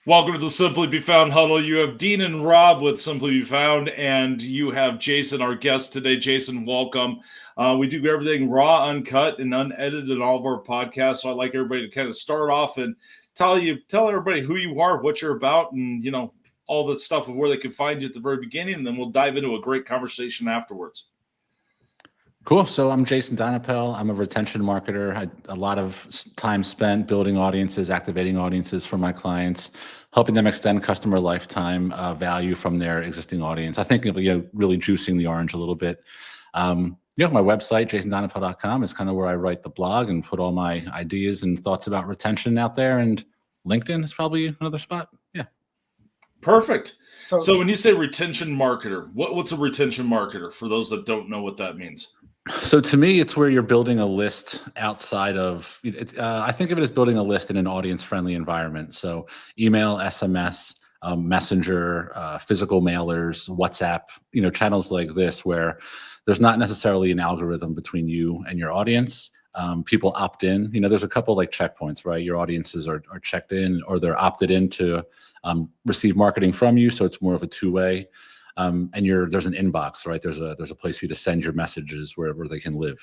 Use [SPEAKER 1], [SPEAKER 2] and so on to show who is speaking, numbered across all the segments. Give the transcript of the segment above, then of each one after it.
[SPEAKER 1] Welcome to the Simply Be Found Huddle. You have Dean and Rob with Simply Be Found, and you have Jason, our guest today. Jason, welcome. We do everything raw, uncut, and unedited in all of our podcasts. So I'd like everybody to kind of start off and tell everybody who you are, what you're about, and all the stuff of where they can find you at the very beginning, and then we'll dive into a great conversation afterwards.
[SPEAKER 2] Cool. So I'm Jason Donapel. I'm a retention marketer. A lot of time spent building audiences, activating audiences for my clients, helping them extend customer lifetime value from their existing audience. I think really juicing the orange a little bit. My website, jasondonapel.com, is kind of where I write the blog and put all my ideas and thoughts about retention out there. And LinkedIn is probably another spot. Yeah.
[SPEAKER 1] Perfect. So when you say retention marketer, what's a retention marketer for those that don't know what that means?
[SPEAKER 2] So to me, it's where you're building a list outside of, I think of it as building a list in an audience-friendly environment. So email, SMS, Messenger, physical mailers, WhatsApp, channels like this where there's not necessarily an algorithm between you and your audience. People opt in. There's a couple like checkpoints, right? Your audiences are checked in or they're opted in to receive marketing from you. So it's more of a two-way. And there's an inbox, right? There's a place for you to send your messages where they can live.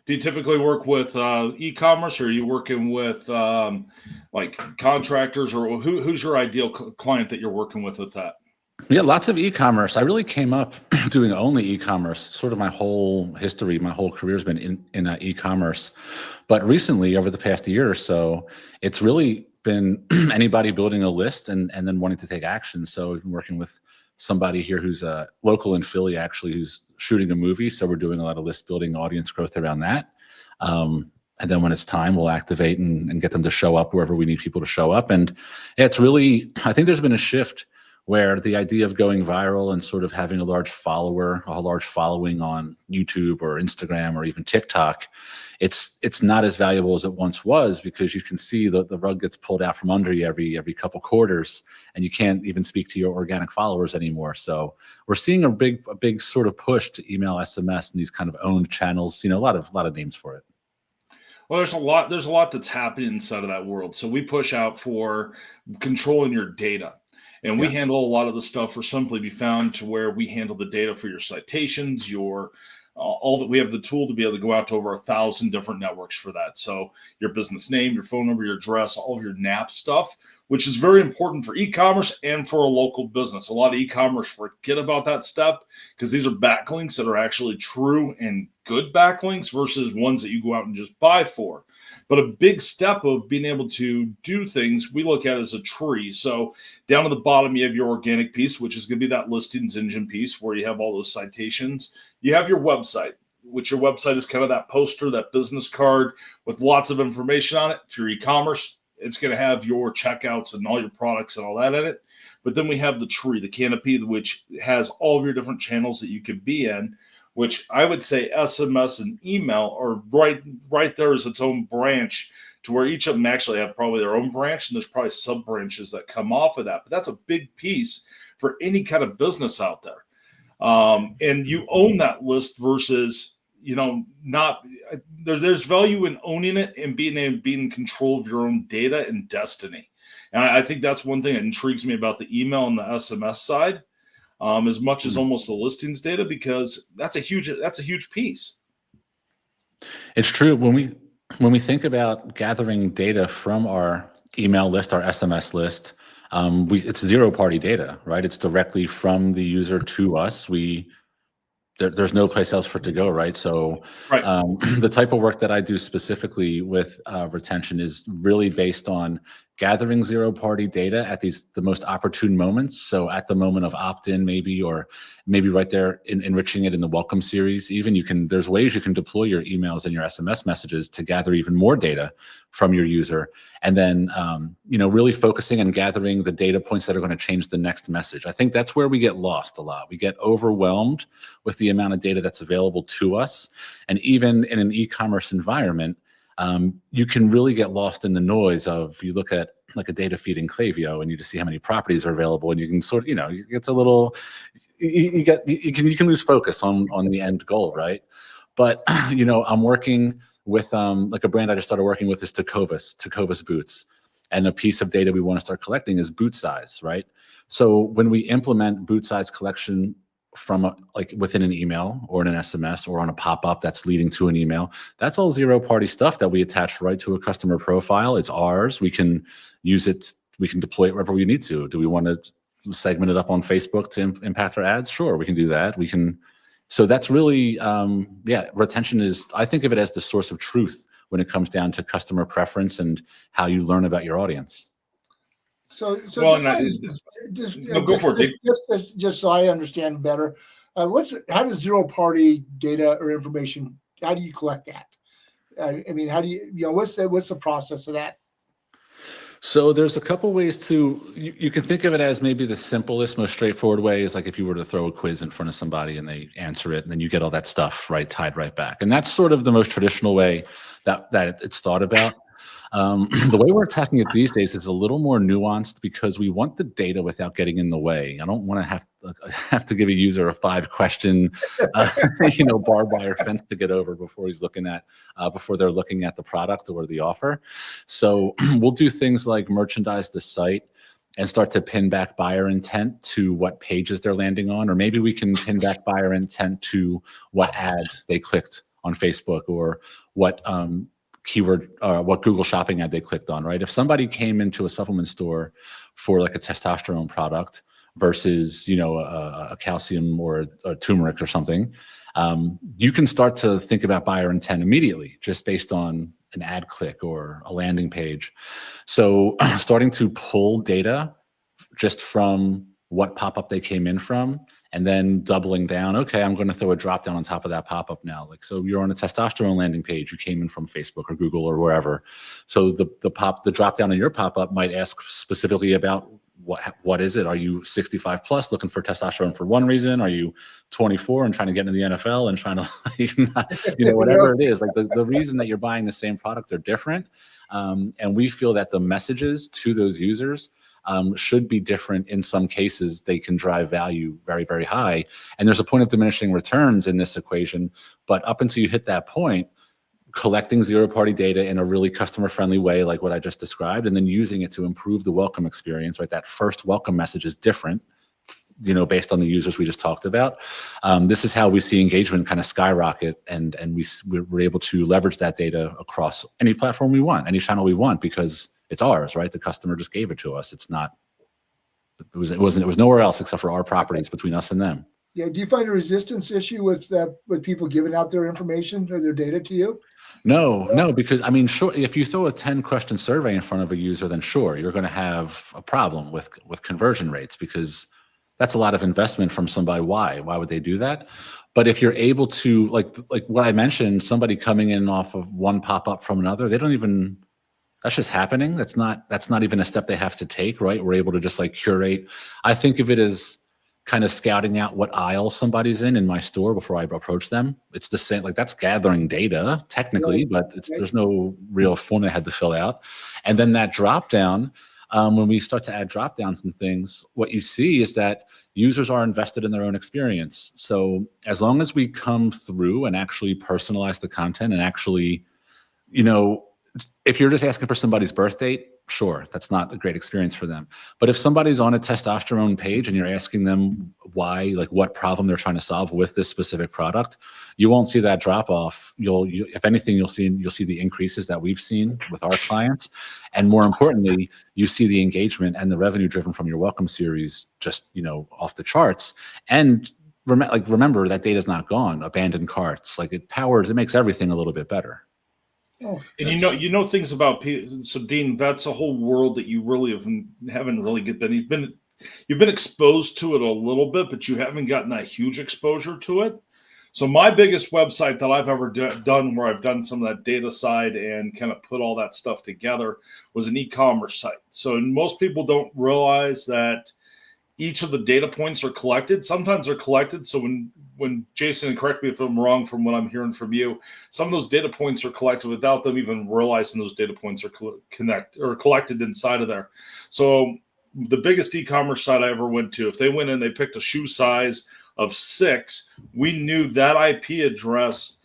[SPEAKER 1] Do you typically work with e-commerce, or are you working with like contractors, or who's your ideal client that you're working with that?
[SPEAKER 2] Yeah, lots of e-commerce. I really came up doing only e-commerce. Sort of my whole history, my whole career has been in e-commerce. But recently, over the past year or so, it's really been anybody building a list and then wanting to take action. So we've been working with somebody here who's local in Philly, actually, who's shooting a movie. So we're doing a lot of list building, audience growth around that. And then when it's time, we'll activate and get them to show up wherever we need people to show up. And it's really, I think there's been a shift where the idea of going viral and sort of having a large following on YouTube or Instagram or even TikTok, it's not as valuable as it once was, because you can see the rug gets pulled out from under you every couple quarters, and you can't even speak to your organic followers anymore. So we're seeing a big sort of push to email, SMS, and these kind of owned channels. A lot of names for it.
[SPEAKER 1] Well, there's a lot that's happening inside of that world. So we push out for controlling your data. And we handle a lot of the stuff for Simply Be Found, to where we handle the data for your citations, all that. We have the tool to be able to go out to over 1,000 different networks for that. So your business name, your phone number, your address, all of your NAP stuff, which is very important for e-commerce and for a local business. A lot of e-commerce forget about that step, because these are backlinks that are actually true and good backlinks versus ones that you go out and just buy for. But a big step of being able to do things, we look at as a tree. So down at the bottom, you have your organic piece, which is going to be that listings engine piece where you have all those citations. You have your website, which your website is kind of that poster, that business card with lots of information on it. If you're e-commerce, it's going to have your checkouts and all your products and all that in it. But then we have the tree, the canopy, which has all of your different channels that you could be in, which I would say SMS and email are right there as its own branch, to where each of them actually have probably their own branch, and there's probably sub branches that come off of that. But that's a big piece for any kind of business out there. And you own that list versus, not there's value in owning it and being in control of your own data and destiny. And I think that's one thing that intrigues me about the email and the SMS side. As much as almost the listings data, because that's a huge piece.
[SPEAKER 2] It's true. When we think about gathering data from our email list, our SMS list, it's zero party data, right? It's directly from the user to us. There's no place else for it to go, right? So the type of work that I do specifically with retention is really based on gathering zero-party data at the most opportune moments. So at the moment of opt-in, maybe right there enriching it in the welcome series. Even there's ways you can deploy your emails and your SMS messages to gather even more data from your user, and then really focusing and gathering the data points that are going to change the next message. I think that's where we get lost a lot. We get overwhelmed with the amount of data that's available to us, and even in an e-commerce environment, you can really get lost in the noise of, you look at like a data feed in Klaviyo and you just see how many properties are available, and you can sort of, it's a little, you can lose focus on the end goal, right? But I'm working with like a brand I just started working with is Tecovas boots. And a piece of data we want to start collecting is boot size, right? So when we implement boot size collection from like within an email or in an SMS or on a pop-up that's leading to an email, that's all zero-party stuff that we attach right to a customer profile. It's ours. We can use it. We can deploy it wherever we need to. Do we want to segment it up on Facebook to impact our ads? Sure, we can do that. We can. So that's really, retention is, I think of it as the source of truth when it comes down to customer preference and how you learn about your audience.
[SPEAKER 3] So
[SPEAKER 1] Well,
[SPEAKER 3] go for it. Just so I understand better, how does zero-party data or information? How do you collect that? I mean, how do you what's the process of that?
[SPEAKER 2] So there's a couple ways you can think of it as maybe the simplest, most straightforward way is like if you were to throw a quiz in front of somebody and they answer it, and then you get all that stuff tied right back. And that's sort of the most traditional way that it's thought about. The way we're attacking it these days is a little more nuanced because we want the data without getting in the way. I don't want to have to give a user a 5-question, barbed wire fence to get over before they're looking at the product or the offer. So we'll do things like merchandise the site and start to pin back buyer intent to what pages they're landing on, or maybe we can pin back buyer intent to what ad they clicked on Facebook or what keyword, what Google shopping ad they clicked on, right? If somebody came into a supplement store for like a testosterone product versus, a calcium or a turmeric or something, you can start to think about buyer intent immediately just based on an ad click or a landing page. So starting to pull data just from what pop-up they came in from, and then doubling down. Okay, I'm going to throw a drop down on top of that pop-up now. Like, so you're on a testosterone landing page. You came in from Facebook or Google or wherever. So the drop down in your pop-up might ask specifically about what is it? Are you 65 plus looking for testosterone for one reason? Are you 24 and trying to get into the NFL and trying to, whatever it is. Like the reason that you're buying the same product are different. And we feel that the messages to those users should be different. In some cases, they can drive value very, very high. And there's a point of diminishing returns in this equation. But up until you hit that point, collecting zero-party data in a really customer-friendly way, like what I just described, and then using it to improve the welcome experience, right? That first welcome message is different, based on the users we just talked about. This is how we see engagement kind of skyrocket, and we're able to leverage that data across any platform we want, any channel we want, because it's ours, right? The customer just gave it to us. It was nowhere else except for our properties between us and them.
[SPEAKER 3] Yeah. Do you find a resistance issue with people giving out their information or their data to you?
[SPEAKER 2] No, because I mean, sure, if you throw a 10-question survey in front of a user, then sure, you're going to have a problem with conversion rates, because that's a lot of investment from somebody. Why would they do that? But if you're able to, like what I mentioned, somebody coming in off of one pop-up from another, that's just happening. That's not even a step they have to take, right? We're able to just curate. I think of it as kind of scouting out what aisle somebody's in my store before I approach them. It's the same, that's gathering data technically, but there's no real form I had to fill out. And then that drop down, when we start to add drop downs and things, what you see is that users are invested in their own experience. So as long as we come through and actually personalize the content and actually, if you're just asking for somebody's birth date, sure, that's not a great experience for them. But if somebody's on a testosterone page and you're asking them why, what problem they're trying to solve with this specific product, you won't see that drop off. If anything, you'll see the increases that we've seen with our clients, and more importantly, you see the engagement and the revenue driven from your welcome series just off the charts. And remember that data's not gone. Abandoned carts, it makes everything a little bit better.
[SPEAKER 1] Oh, and things about people. So Dean, that's a whole world that you really haven't really you've been exposed to it a little bit, but you haven't gotten that huge exposure to it. So my biggest website that I've ever done, where I've done some of that data side and kind of put all that stuff together, was an e-commerce site. So most people don't realize that each of the data points are collected. Sometimes they're collected. So when Jason, and correct me if I'm wrong from what I'm hearing from you, some of those data points are collected without them even realizing those data points are collected inside of there. So the biggest e-commerce site I ever went to, if they went in, they picked a shoe size of 6, we knew that IP address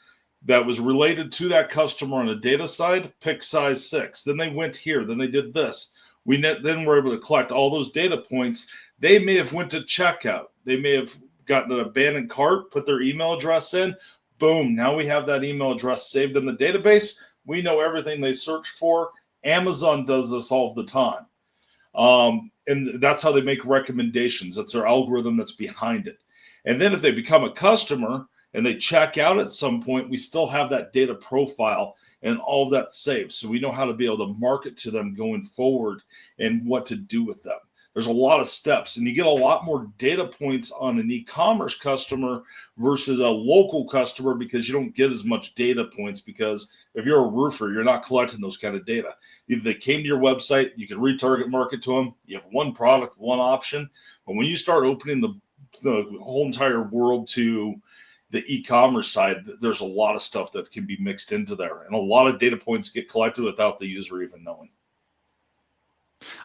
[SPEAKER 1] that was related to that customer on the data side, pick size 6. Then they went here, then they did this. then were able to collect all those data points. They may have went to checkout. They may have gotten an abandoned cart, put their email address in. Boom. Now we have that email address saved in the database. We know everything they searched for. Amazon does this all the time. And that's how they make recommendations. That's their algorithm that's behind it. And then if they become a customer and they check out at some point, we still have that data profile and all of that saved. So we know how to be able to market to them going forward and what to do with them. There's a lot of steps, and you get a lot more data points on an e-commerce customer versus a local customer because you don't get as much data points, because if you're a roofer, you're not collecting those kind of data. Either they came to your website, you can retarget market to them. You have one product, one option. But when you start opening the whole entire world to the e-commerce side, there's a lot of stuff that can be mixed into there, and a lot of data points get collected without the user even knowing.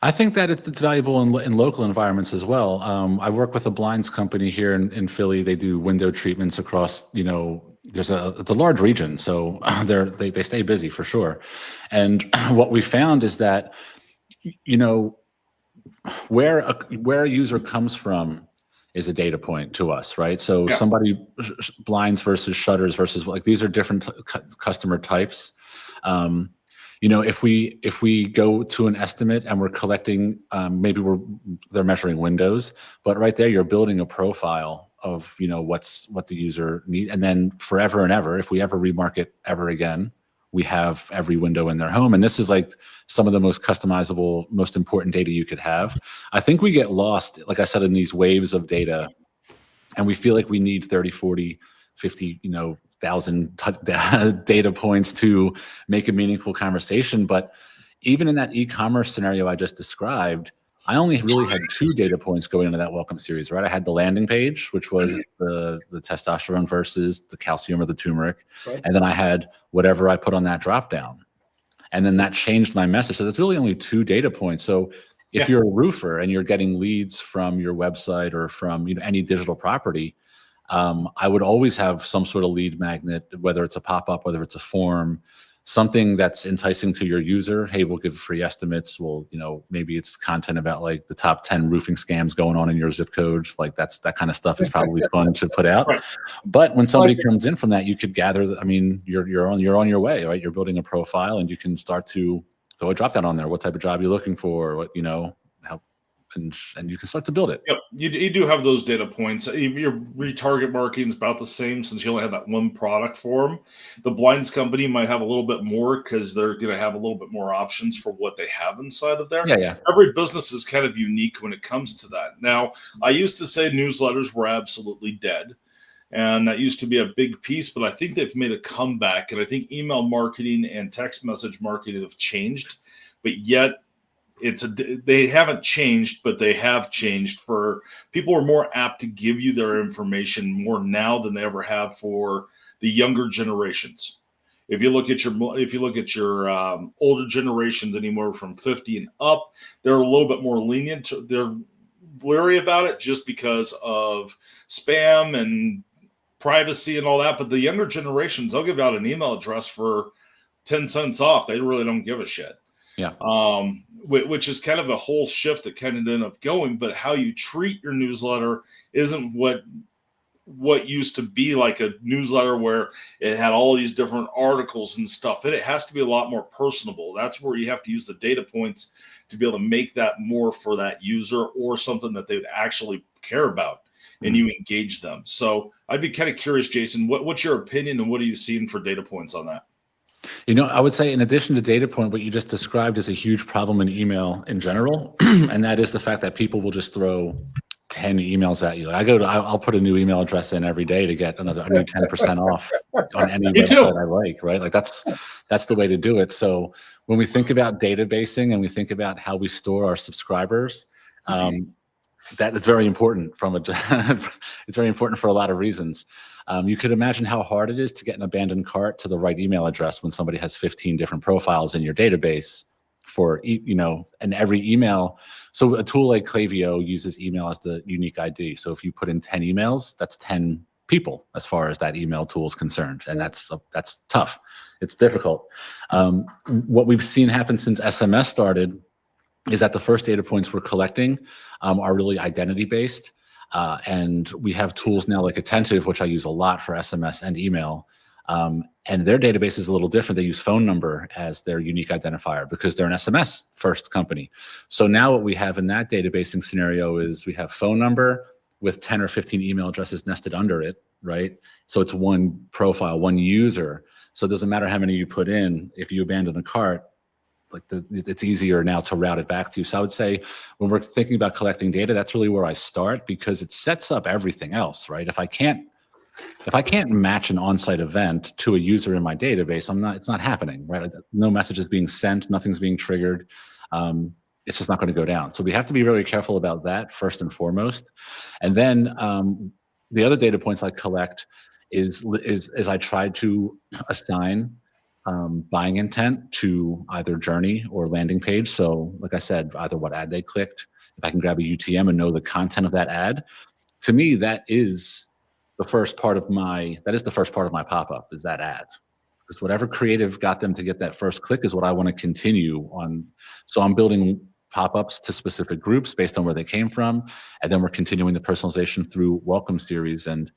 [SPEAKER 2] I think that it's valuable in local environments as well. I work with a blinds company here in Philly. They do window treatments across, it's a large region, so they stay busy for sure. And what we found is that, where a user comes from is a data point to us, right? So somebody, blinds versus shutters versus, like, these are different customer types. If we go to an estimate and we're collecting, they're measuring windows, but right there you're building a profile of what the user needs, and then forever and ever, if we ever remarket ever again, we have every window in their home. And this is like some of the most customizable, most important data you could have. I think we get lost, like I said, in these waves of data, and we feel like we need 30, 40, 50, 1,000 data points to make a meaningful conversation. But even in that e-commerce scenario I just described, I only really had 2 data points going into that welcome series, right? I had the landing page, which was the testosterone versus the calcium or the turmeric. Right. And then I had whatever I put on that drop down. And then that changed my message. So that's really only 2 data points. So if you're a roofer and you're getting leads from your website or from any digital property, I would always have some sort of lead magnet, whether it's a pop-up, whether it's a form, something that's enticing to your user. Hey, we'll give free estimates. We'll, maybe it's content about like the top 10 roofing scams going on in your zip code. Like that kind of stuff is probably fun to put out. Right. But when somebody comes in from that, you could gather, you're on your way, right? You're building a profile, and you can start to throw a drop down on there. What type of job you're looking for, what, how, and you can start to build it.
[SPEAKER 1] Yep, you do have those data points. Your retarget marketing is about the same, since you only have that one product for them. The blinds company might have a little bit more because they're going to have a little bit more options for what they have inside of there.
[SPEAKER 2] Yeah.
[SPEAKER 1] Every business is kind of unique when it comes to that. Now, I used to say newsletters were absolutely dead, and that used to be a big piece, but I think they've made a comeback, and I think email marketing and text message marketing have changed, but yet they haven't changed, but they have changed. For people are more apt to give you their information more now than they ever have for the younger generations. If you look at your older generations, anywhere from 50 and up, they're a little bit more lenient. They're wary about it just because of spam and privacy and all that. But the younger generations, they'll give out an email address for 10 cents off. They really don't give a shit.
[SPEAKER 2] Yeah.
[SPEAKER 1] Which is kind of a whole shift that kind of ended up going, but how you treat your newsletter isn't what used to be like a newsletter where it had all these different articles and stuff. And it has to be a lot more personable. That's where you have to use the data points to be able to make that more for that user, or something that they would actually care about, and you engage them. So I'd be kind of curious, Jason, what's your opinion, and what are you seeing for data points on that?
[SPEAKER 2] I would say, in addition to data point, what you just described is a huge problem in email in general. And that is the fact that people will just throw 10 emails at you. I'll put a new email address in every day to get a new 10% off on any website I like, right? Like that's the way to do it. So when we think about databasing and we think about how we store our subscribers, that is very important it's very important for a lot of reasons. You could imagine how hard it is to get an abandoned cart to the right email address when somebody has 15 different profiles in your database for, and every email. So a tool like Klaviyo uses email as the unique ID. So if you put in 10 emails, that's 10 people as far as that email tool is concerned. And that's tough. It's difficult. What we've seen happen since SMS started is that the first data points we're collecting are really identity based. And we have tools now like Attentive, which I use a lot for SMS and email. And their database is a little different. They use phone number as their unique identifier because they're an SMS first company. So now what we have in that databasing scenario is we have phone number with 10 or 15 email addresses nested under it, right? So it's one profile, one user. So it doesn't matter how many you put in. If you abandon a cart, like it's easier now to route it back to you. So I would say when we're thinking about collecting data, that's really where I start because it sets up everything else, right? If I can't match an on-site event to a user in my database, it's not happening, right? No message is being sent, nothing's being triggered. It's just not going to go down. So we have to be very careful about that first and foremost. And then the other data points I collect is I try to assign buying intent to either journey or landing page. So like I said, either what ad they clicked, if I can grab a UTM and know the content of that ad, to me, that is the first part of my pop-up is that ad. Because whatever creative got them to get that first click is what I want to continue on. So I'm building pop-ups to specific groups based on where they came from. And then we're continuing the personalization through welcome series. And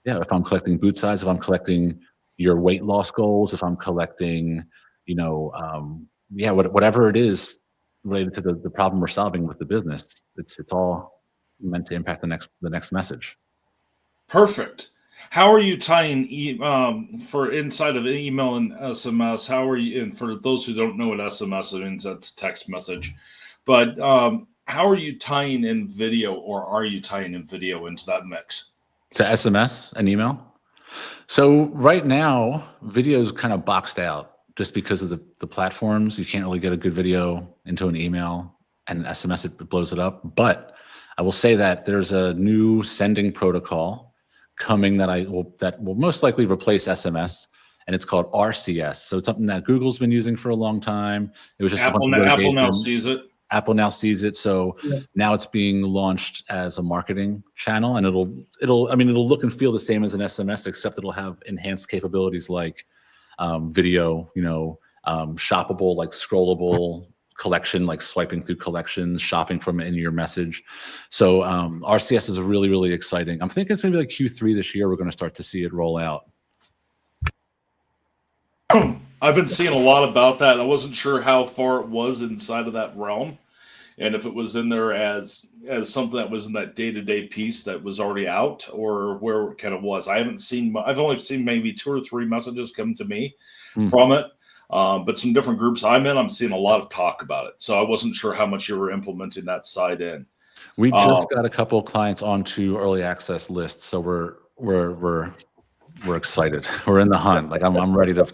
[SPEAKER 2] yeah, if I'm collecting boot size, if I'm collecting your weight loss goals, if I'm collecting, whatever it is related to the problem we're solving with the business, it's all meant to impact the next message.
[SPEAKER 1] Perfect. How are you tying for inside of email and SMS? How are you? And for those who don't know what SMS means, that's text message. But how are you tying in video, or are you tying in video into that mix?
[SPEAKER 2] To SMS and email. So right now, video is kind of boxed out just because of the platforms. You can't really get a good video into an email, and SMS it blows it up. But I will say that there's a new sending protocol coming that will most likely replace SMS, and it's called RCS. So it's something that Google's been using for a long time. It was just
[SPEAKER 1] Apple now sees it.
[SPEAKER 2] Apple now sees it, so now it's being launched as a marketing channel, and it'll look and feel the same as an SMS, except it'll have enhanced capabilities like video, shoppable, like scrollable collection, like swiping through collections, shopping from in your message. So RCS is really, really exciting. I'm thinking it's gonna be like Q3 this year. We're gonna start to see it roll out.
[SPEAKER 1] I've been seeing a lot about that. I wasn't sure how far it was inside of that realm, and if it was in there as something that was in that day-to-day piece that was already out, or where it kind of was. I've only seen maybe 2 or 3 messages come to me from it, but some different groups I'm in, I'm seeing a lot of talk about it. So I wasn't sure how much you were implementing that side in.
[SPEAKER 2] We just got a couple of clients onto early access lists, so we're excited. We're in the hunt. Like I'm ready to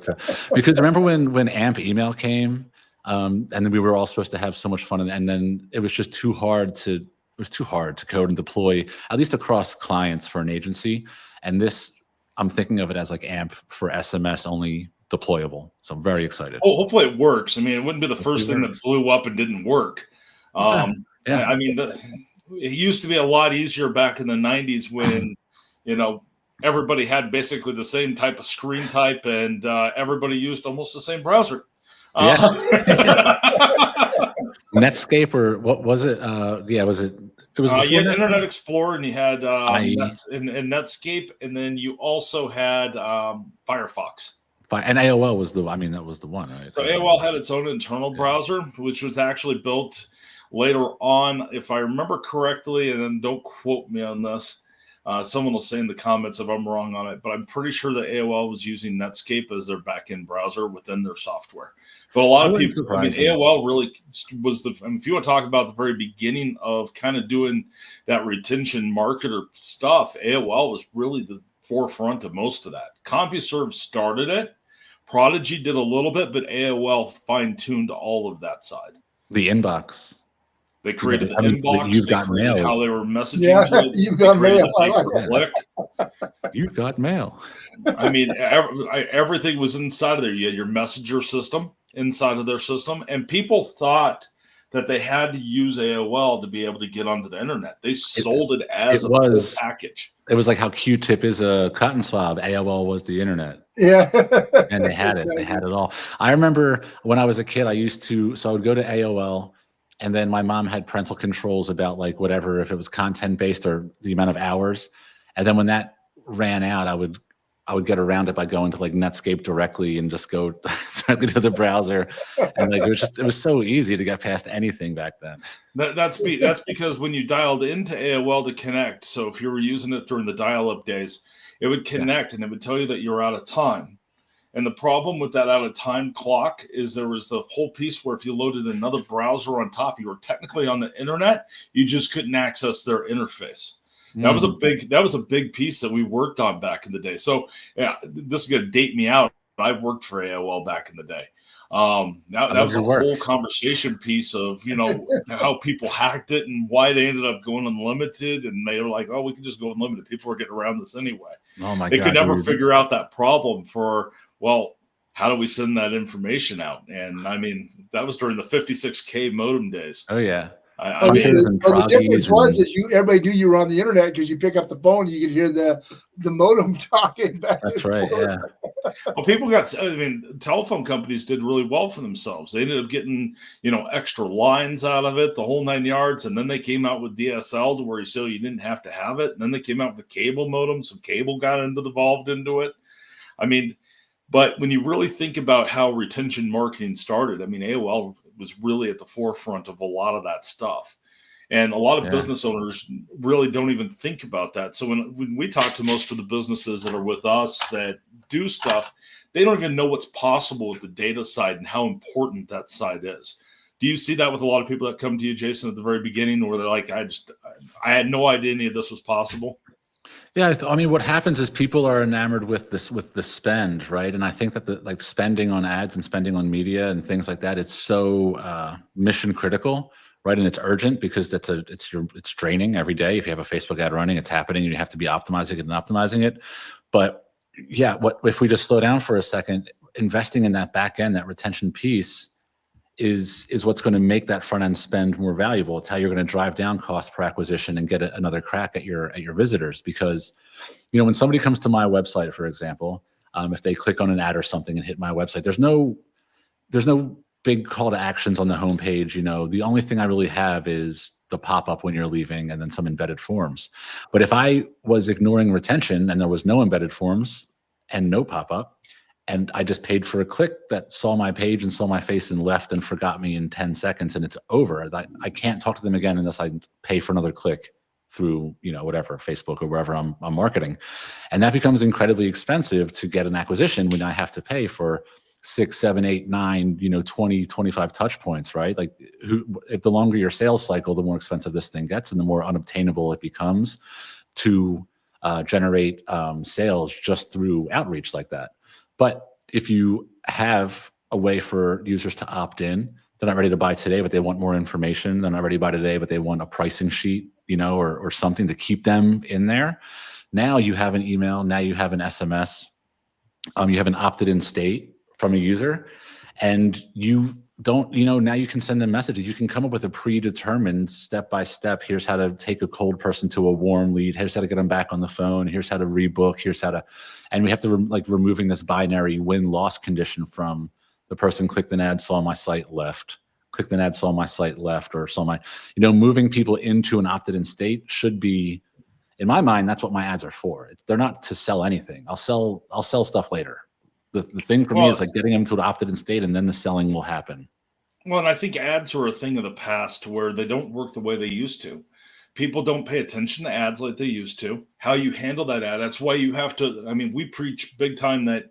[SPEAKER 2] because remember when AMP email came, and then we were all supposed to have so much fun, and then it was just too hard to code and deploy, at least across clients for an agency. And this, I'm thinking of it as like AMP for SMS only deployable. So I'm very excited.
[SPEAKER 1] Oh, hopefully it works. I mean, it wouldn't be the first thing that blew up and didn't work. I mean, it used to be a lot easier back in the 90s when, everybody had basically the same type of screen type, and everybody used almost the same browser.
[SPEAKER 2] Netscape, or what was it? It was
[SPEAKER 1] you had Internet Explorer, and you had Netscape, and then you also had Firefox.
[SPEAKER 2] And AOL was that was the one, right?
[SPEAKER 1] So AOL had its own internal browser, which was actually built later on, if I remember correctly, and then don't quote me on this. Someone will say in the comments if I'm wrong on it, but I'm pretty sure that AOL was using Netscape as their backend browser within their software. But a lot of people, AOL really was if you want to talk about the very beginning of kind of doing that retention marketer stuff, AOL was really the forefront of most of that. CompuServe started it. Prodigy did a little bit, but AOL fine-tuned all of that side.
[SPEAKER 2] The inbox.
[SPEAKER 1] They created the inbox.
[SPEAKER 2] You've got mail.
[SPEAKER 1] How they were messaging.
[SPEAKER 3] You've got mail.
[SPEAKER 2] You've got mail.
[SPEAKER 1] I mean, everything was inside of there. You had your messenger system inside of their system, and people thought that they had to use AOL to be able to get onto the internet. They sold it as a full package.
[SPEAKER 2] It was like how Q-tip is a cotton swab. AOL was the internet.
[SPEAKER 3] Yeah.
[SPEAKER 2] And they had it. They had it all. I remember when I was a kid, I would go to AOL, And then my mom had parental controls about like whatever, if it was content based or the amount of hours. And then when that ran out, I would get around it by going to like Netscape directly and just go directly to the browser. And like, it was so easy to get past anything back then.
[SPEAKER 1] That's because when you dialed into AOL to connect, so if you were using it during the dial-up days, it would connect and it would tell you that you're out of time. And the problem with that out of time clock is there was the whole piece where if you loaded another browser on top, you were technically on the internet, you just couldn't access their interface. That was a big piece that we worked on back in the day. So yeah, this is going to date me out. I worked for AOL back in the day. That was a whole conversation piece of, how people hacked it and why they ended up going unlimited. And they were like, oh, we can just go unlimited. People are getting around this anyway.
[SPEAKER 2] Oh my God.
[SPEAKER 1] They could never figure out that problem for, well, how do we send that information out? And I mean, that was during the 56K modem days.
[SPEAKER 2] Oh yeah.
[SPEAKER 3] The difference was everybody knew you were on the internet because you pick up the phone, you could hear the modem talking back.
[SPEAKER 2] That's right. Yeah.
[SPEAKER 1] Well, telephone companies did really well for themselves. They ended up getting, extra lines out of it, the whole 9 yards. And then they came out with DSL to where you didn't have to have it. And then they came out with the cable modem. So cable got involved into it. I mean, but when you really think about how retention marketing started, AOL was really at the forefront of a lot of that stuff. And a lot of business owners really don't even think about that. So when we talk to most of the businesses that are with us that do stuff, they don't even know what's possible with the data side and how important that side is. Do you see that with a lot of people that come to you, Jason, at the very beginning, where they're like, I had no idea any of this was possible?
[SPEAKER 2] Yeah, what happens is people are enamored with the spend, right? And I think that the spending on ads and spending on media and things like that, it's so mission critical, right? And it's urgent because it's draining every day. If you have a Facebook ad running, it's happening, and you have to be optimizing it. But yeah, if we just slow down for a second, investing in that back end, that retention piece, is what's going to make that front end spend more valuable. It's how you're going to drive down cost per acquisition and get another crack at your visitors. Because, when somebody comes to my website, for example, if they click on an ad or something and hit my website, there's no big call to actions on the homepage. The only thing I really have is the pop-up when you're leaving and then some embedded forms. But if I was ignoring retention and there was no embedded forms and no pop-up, and I just paid for a click that saw my page and saw my face and left and forgot me in 10 seconds and it's over, I can't talk to them again unless I pay for another click through, whatever, Facebook or wherever I'm marketing. And that becomes incredibly expensive to get an acquisition when I have to pay for 6, 7, 8, 9, 20, 25 touch points, right? Like if the longer your sales cycle, the more expensive this thing gets and the more unobtainable it becomes to generate sales just through outreach like that. But if you have a way for users to opt in, they're not ready to buy today, but they want more information. They're not ready to buy today, but they want a pricing sheet, or something to keep them in there. Now you have an email. Now you have an SMS. You have an opted in state from a user, and you don't, now you can send them messages. You can come up with a predetermined step-by-step. Here's how to take a cold person to a warm lead. Here's how to get them back on the phone. Here's how to rebook. Here's how to, and we have to removing this binary win-loss condition from the person clicked an ad, saw my site, left, clicked an ad, saw my site, left, or saw my, moving people into an opted in state should be, in my mind, that's what my ads are for. They're not to sell anything. I'll sell stuff later. The thing for me is getting them to an opted in state, and then the selling will happen.
[SPEAKER 1] Well, and I think ads are a thing of the past where they don't work the way they used to. People don't pay attention to ads like they used to. How you handle that ad, that's why you have to, we preach big time that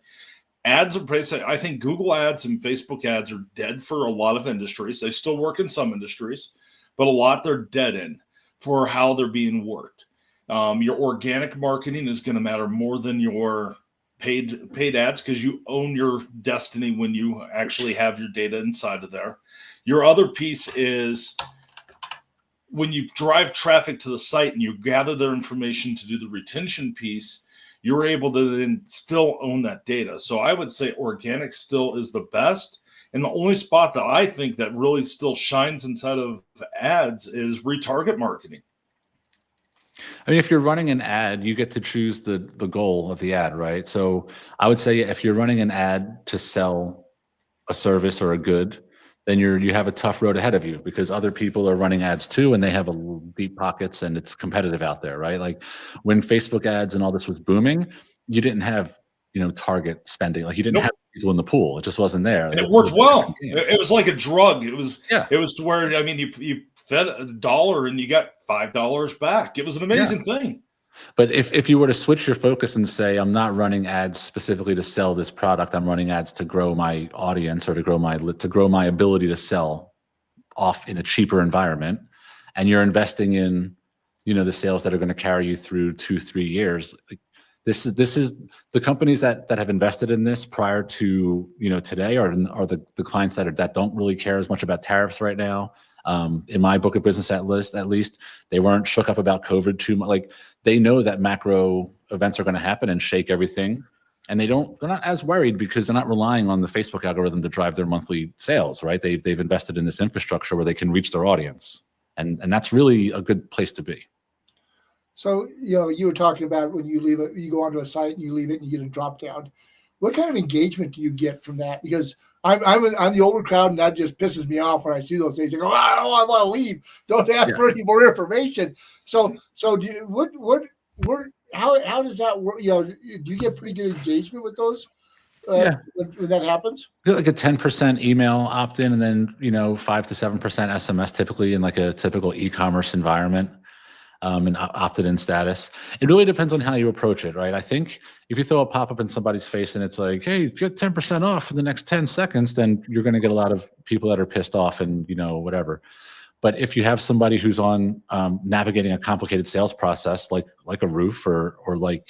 [SPEAKER 1] ads are basically, I think Google ads and Facebook ads are dead for a lot of industries. They still work in some industries, but a lot they're dead in for how they're being worked. Your organic marketing is going to matter more than your paid ads, because you own your destiny when you actually have your data inside of there. Your other piece is when you drive traffic to the site and you gather their information to do the retention piece, you're able to then still own that data. So I would say organic still is the best. And the only spot that I think that really still shines inside of ads is retarget marketing.
[SPEAKER 2] If you're running an ad, you get to choose the goal of the ad, right? So I would say if you're running an ad to sell a service or a good, then you have a tough road ahead of you, because other people are running ads too, and they have deep pockets, and it's competitive out there, right? Like when Facebook ads and all this was booming, you didn't have, target spending. Like you didn't have people in the pool. It just wasn't there.
[SPEAKER 1] And it worked well. It was like a drug. It was to where, I mean, you fed $1 and you got $5 back. It was an amazing thing.
[SPEAKER 2] But if you were to switch your focus and say, I'm not running ads specifically to sell this product, I'm running ads to grow my audience or to grow my ability to sell off in a cheaper environment, and you're investing in, the sales that are going to carry you through 2-3 years. This is the companies that have invested in this prior to today are the clients that don't really care as much about tariffs right now. In my book of business at least, they weren't shook up about COVID too much. Like they know that macro events are going to happen and shake everything, and they're not as worried because they're not relying on the Facebook algorithm to drive their monthly sales, right? They've invested in this infrastructure where they can reach their audience, and that's really a good place to be.
[SPEAKER 3] So, you were talking about when you go onto a site and you leave it and you get a drop down. What kind of engagement do you get from that? Because I'm the older crowd, and that just pisses me off when I see those things. I go, I want to leave. Don't ask for any more information. So do how does that work? Do you get pretty good engagement with those? When that happens?
[SPEAKER 2] Like a 10% email opt-in, and then 5 to 7% SMS typically in like a typical e-commerce environment. And opted-in status. It really depends on how you approach it, right? I think if you throw a pop-up in somebody's face and it's like, hey, you get 10% off in the next 10 seconds, then you're going to get a lot of people that are pissed off and whatever. But if you have somebody who's on navigating a complicated sales process, like a roof or like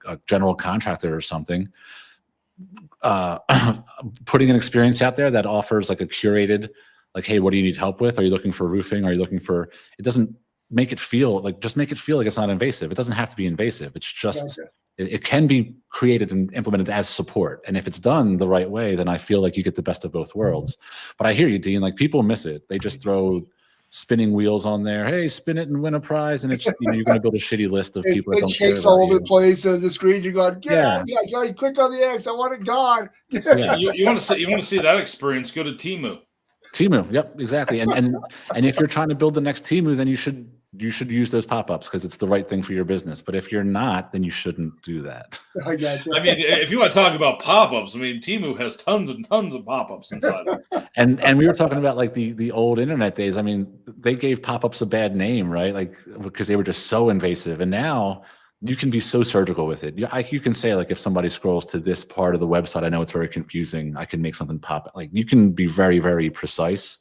[SPEAKER 2] a general contractor or something, putting an experience out there that offers like a curated, like, hey, what do you need help with? Are you looking for roofing? Are you looking for? It doesn't make it feel like it's not invasive. It doesn't have to be invasive. It's just it can be created and implemented as support. And if it's done the right way, then I feel like you get the best of both worlds. But I hear you, Dean. Like people miss it. They just throw spinning wheels on there. Hey, spin it and win a prize. And it's you're going to build a shitty list of people. That don't
[SPEAKER 3] shakes all over the place. The screen. You're going, get out of here. You click on the X. I want it gone.
[SPEAKER 1] You want to see that experience? Go to Temu.
[SPEAKER 2] Yep, exactly. And if you're trying to build the next Temu, then you should use those pop-ups because it's the right thing for your business. But if you're not, then you shouldn't do that.
[SPEAKER 3] I got you.
[SPEAKER 1] I mean, if you want to talk about pop-ups, I mean, Temu has tons and tons of pop-ups inside of it.
[SPEAKER 2] And we were talking about like the old internet days. I mean, they gave pop-ups a bad name, right? Like because they were just so invasive. And now you can be so surgical with it. You can say like if somebody scrolls to this part of the website, I know it's very confusing. I can make something pop. Like you can be very, very precise.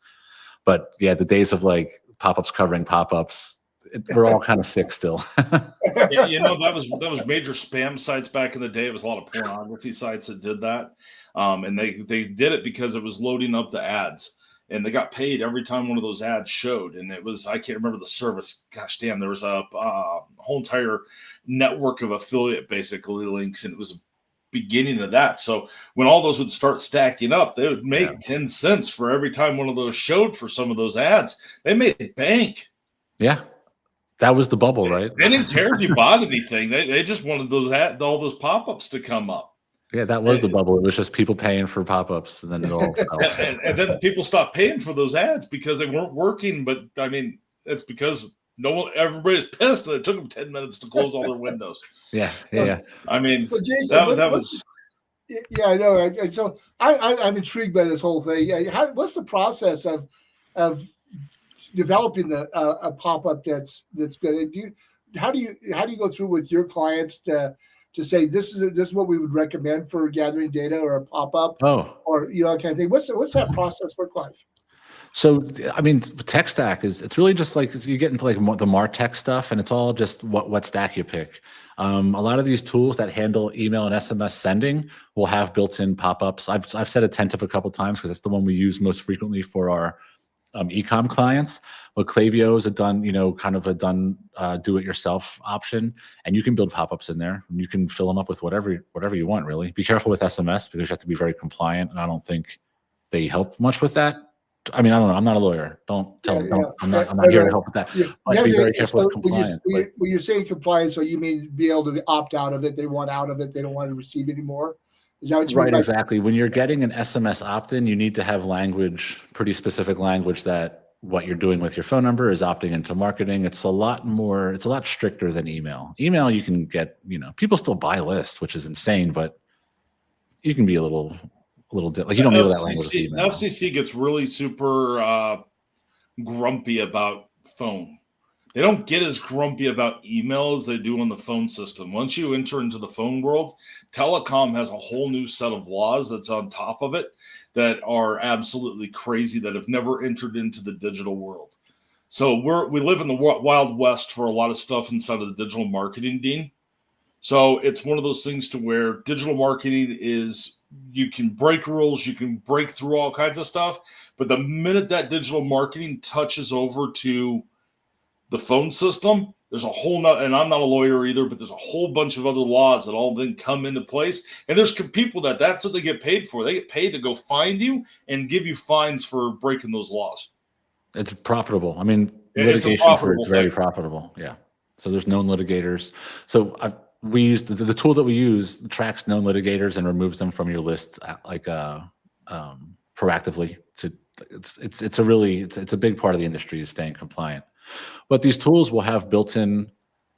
[SPEAKER 2] But yeah, the days of like pop-ups covering pop-ups, we're all kind of sick still.
[SPEAKER 1] Yeah, that was major spam sites back in the day. It was a lot of pornography sites that did that, and they did it because it was loading up the ads, and they got paid every time one of those ads showed. And it was, I can't remember the service. Gosh damn, there was a whole entire network of affiliate basically links, and it was a beginning of that. So when all those would start stacking up, they would make 10 cents for every time one of those showed for some of those ads. They made bank.
[SPEAKER 2] Yeah. That was the bubble, right?
[SPEAKER 1] They didn't care if you bought anything. They just wanted all those pop-ups to come up.
[SPEAKER 2] Yeah, that was the bubble. It was just people paying for pop-ups, and then it all fell.
[SPEAKER 1] And then people stopped paying for those ads because they weren't working. But I mean, it's because everybody's pissed, and it took them 10 minutes to close all their windows.
[SPEAKER 2] Yeah.
[SPEAKER 1] I mean,
[SPEAKER 3] so Jason, that was. Yeah, I know. So I'm intrigued by this whole thing. What's the process of developing a pop-up that's good? How do you go through with your clients to say this is what we would recommend for gathering data or a pop-up or kind of thing? What's that process look like?
[SPEAKER 2] So I mean, tech stack it's really just like you get into like the MarTech stuff, and it's all just what stack you pick. A lot of these tools that handle email and SMS sending will have built-in pop-ups. I've said Attentive a couple times because it's the one we use most frequently for our e-com clients. But Klaviyo is a done do-it-yourself option, and you can build pop-ups in there, and you can fill them up with whatever you want. Really, be careful with SMS because you have to be very compliant, and I don't think they help much with that. I mean, I don't know. I'm not a lawyer. Don't tell me. I'm not here to help with that. But be very careful with compliance.
[SPEAKER 3] When you're saying compliance, so you mean be able to opt out of it? They want out of it. They don't want to receive anymore. Is that what you
[SPEAKER 2] Right,
[SPEAKER 3] mean by
[SPEAKER 2] exactly. When you're getting an SMS opt-in, you need to have language, pretty specific language that what you're doing with your phone number is opting into marketing. It's a lot stricter than email. Email, you can get, people still buy lists, which is insane, but you can be a little like you don't need all that language with email.
[SPEAKER 1] FCC gets really super grumpy about phone. They don't get as grumpy about email as they do on the phone system. Once you enter into the phone world, telecom has a whole new set of laws that's on top of it that are absolutely crazy, that have never entered into the digital world. So we live in the Wild West for a lot of stuff inside of the digital marketing, Dean. So it's one of those things to where digital marketing is, you can break rules, you can break through all kinds of stuff, but the minute that digital marketing touches over to the phone system, there's a whole nother, and I'm not a lawyer either, but there's a whole bunch of other laws that all then come into place. And there's people that's what they get paid for. They get paid to go find you and give you fines for breaking those laws.
[SPEAKER 2] It's profitable. I mean, litigation for it's very profitable. Yeah. So there's known litigators. So we use the tool that we use tracks known litigators and removes them from your list proactively. It's a big part of the industry is staying compliant. But these tools will have built-in,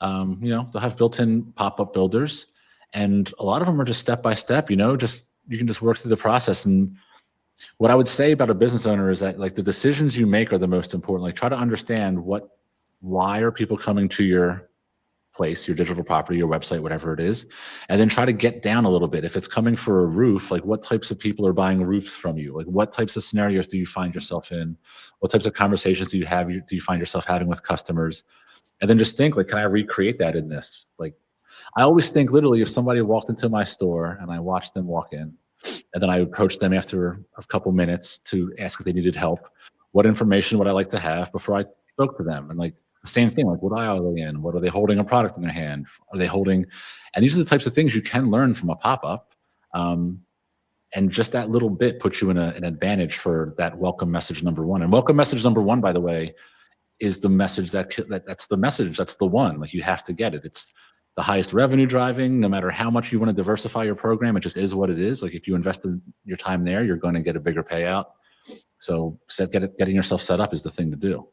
[SPEAKER 2] they'll have built-in pop-up builders, and a lot of them are just step by step. You can just work through the process. And what I would say about a business owner is that, like, the decisions you make are the most important. Like, try to understand why are people coming to your place, your digital property, your website, whatever it is, and then try to get down a little bit. If it's coming for a roof, like, what types of people are buying roofs from you? Like, what types of scenarios do you find yourself in? What types of conversations do you find yourself having with customers? And then just think, like, can I recreate that in this? Like, I always think, literally, if somebody walked into my store and I watched them walk in, and then I approached them after a couple minutes to ask if they needed help, what information would I like to have before I spoke to them? And, like, the same thing, like, what aisle are they in? What are they holding a product in their hand? Are they holding? And these are the types of things you can learn from a pop-up. And just that little bit puts you in an advantage for that welcome message number one. And welcome message number one, by the way, is the message that's the message. That's the one. Like, you have to get it. It's the highest revenue driving. No matter how much you want to diversify your program, it just is what it is. Like, if you invested your time there, you're going to get a bigger payout. So getting yourself set up is the thing to do.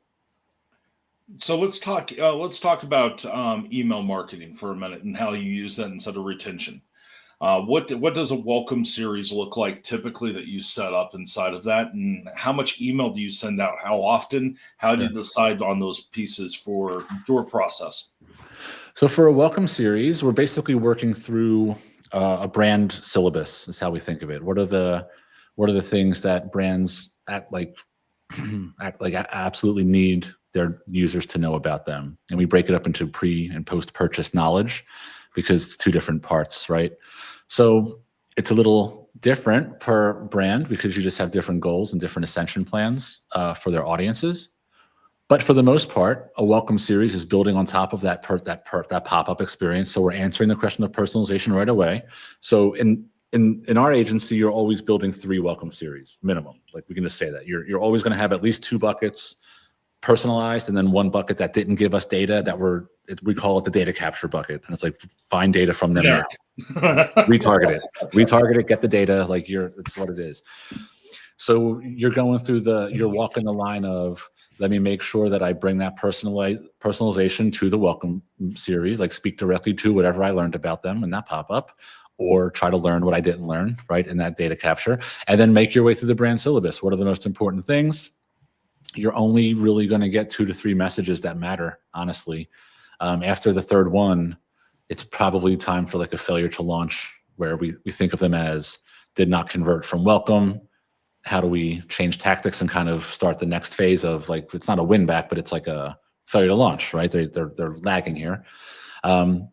[SPEAKER 1] So let's talk about email marketing for a minute and how you use that instead of retention. What does a welcome series look like typically that you set up inside of that, and how much email do you send out? How often? How do you decide on those pieces for your process?
[SPEAKER 2] So for a welcome series, we're basically working through a brand syllabus. Is how we think of it. What are the things that brands absolutely need their users to know about them? And we break it up into pre and post purchase knowledge, because it's two different parts, right? So it's a little different per brand because you just have different goals and different ascension plans for their audiences. But for the most part, a welcome series is building on top of that pop-up experience. So we're answering the question of personalization right away. So in our agency, you're always building 3 welcome series minimum. Like, we can just say that you're always going to have at least 2 buckets personalized, and then 1 bucket that didn't give us data we call it the data capture bucket. And it's like, find data from them now. Retarget it, get the data. Like, it's what it is. So you're going through you're walking the line of, let me make sure that I bring that personalization to the welcome series, like speak directly to whatever I learned about them in that pop-up, or try to learn what I didn't learn, right, in that data capture, and then make your way through the brand syllabus. What are the most important things? You're only really going to get 2 to 3 messages that matter, honestly. After the third one, it's probably time for like a failure to launch, where we think of them as did not convert from welcome. How do we change tactics and kind of start the next phase of, like, it's not a win back, but it's like a failure to launch, right? They're lagging here. And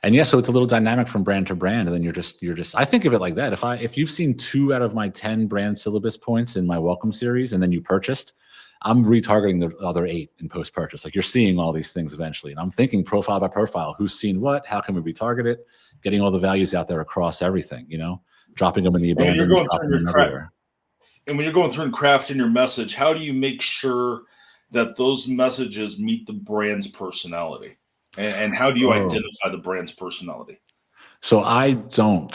[SPEAKER 2] yeah, so it's a little dynamic from brand to brand. And then you're just, I think of it like that. If you've seen 2 out of my 10 brand syllabus points in my welcome series, and then you purchased, I'm retargeting the other 8 in post-purchase. Like, you're seeing all these things eventually. And I'm thinking profile by profile, who's seen what, how can we retarget it, getting all the values out there across everything, dropping them in the abandoned, dropping them everywhere.
[SPEAKER 1] And when you're going through and crafting your message, how do you make sure that those messages meet the brand's personality? And how do you identify the brand's personality?
[SPEAKER 2] So I don't.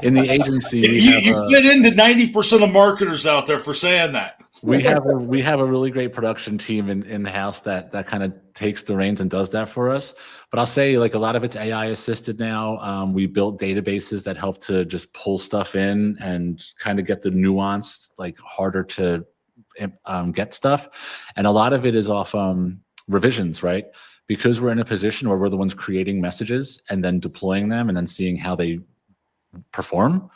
[SPEAKER 2] In the agency,
[SPEAKER 1] you fit into 90% of marketers out there for saying that.
[SPEAKER 2] We have a really great production team in house that kind of takes the reins and does that for us. But I'll say, like, a lot of it's AI assisted now. We built databases that help to just pull stuff in and kind of get the nuanced, like, harder to get stuff. And a lot of it is off revisions, right? Because we're in a position where we're the ones creating messages and then deploying them and then seeing how they perform.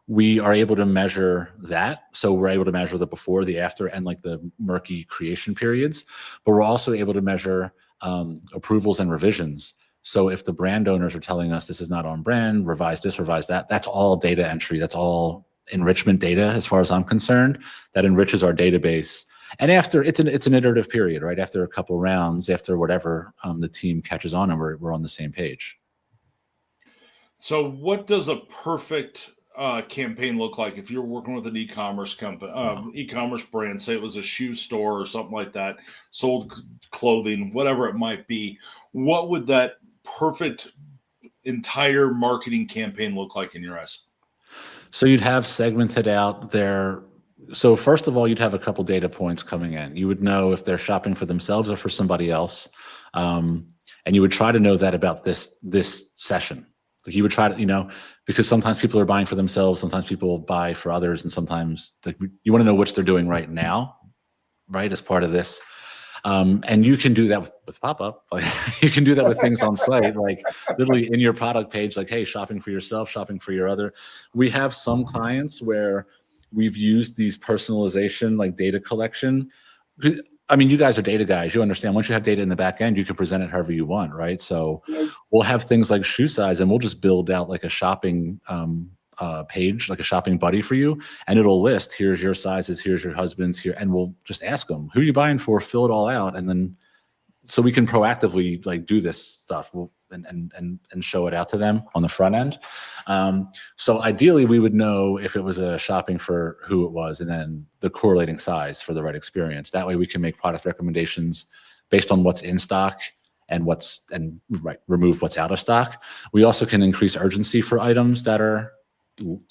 [SPEAKER 2] We are able to measure that. So we're able to measure the before, the after, and like the murky creation periods. But we're also able to measure approvals and revisions. So if the brand owners are telling us this is not on brand, revise this, revise that, that's all data entry. That's all enrichment data, as far as I'm concerned, that enriches our database. And after it's an iterative period, right? After a couple rounds, after whatever, the team catches on and we're on the same page.
[SPEAKER 1] So what does a perfect campaign look like if you're working with an e-commerce company, e-commerce brand, say it was a shoe store or something like that, sold clothing, whatever it might be? What would that perfect entire marketing campaign look like in your eyes?
[SPEAKER 2] So you'd have segmented out their. So first of all, you'd have a couple data points coming in. You would know if they're shopping for themselves or for somebody else, and you would try to know that about this session. Like, you would try to, because sometimes people are buying for themselves, sometimes people buy for others, and sometimes you want to know which they're doing right now, right, as part of this. And you can do that with Popup. Like, you can do that with things on site, like literally in your product page, like, hey, shopping for yourself, shopping for your other. We have some clients where we've used these personalization, like data collection. I mean, you guys are data guys. You understand, once you have data in the back end, you can present it however you want, right? So we'll have things like shoe size, and we'll just build out like a shopping page, like a shopping buddy for you, and it'll list, here's your sizes, here's your husband's here, and we'll just ask them, who are you buying for? Fill it all out, and then so we can proactively like do this stuff and show it out to them on the front end. So ideally, we would know if it was a shopping for who it was, and then the correlating size for the right experience. That way, we can make product recommendations based on what's in stock and remove what's out of stock. We also can increase urgency for items that are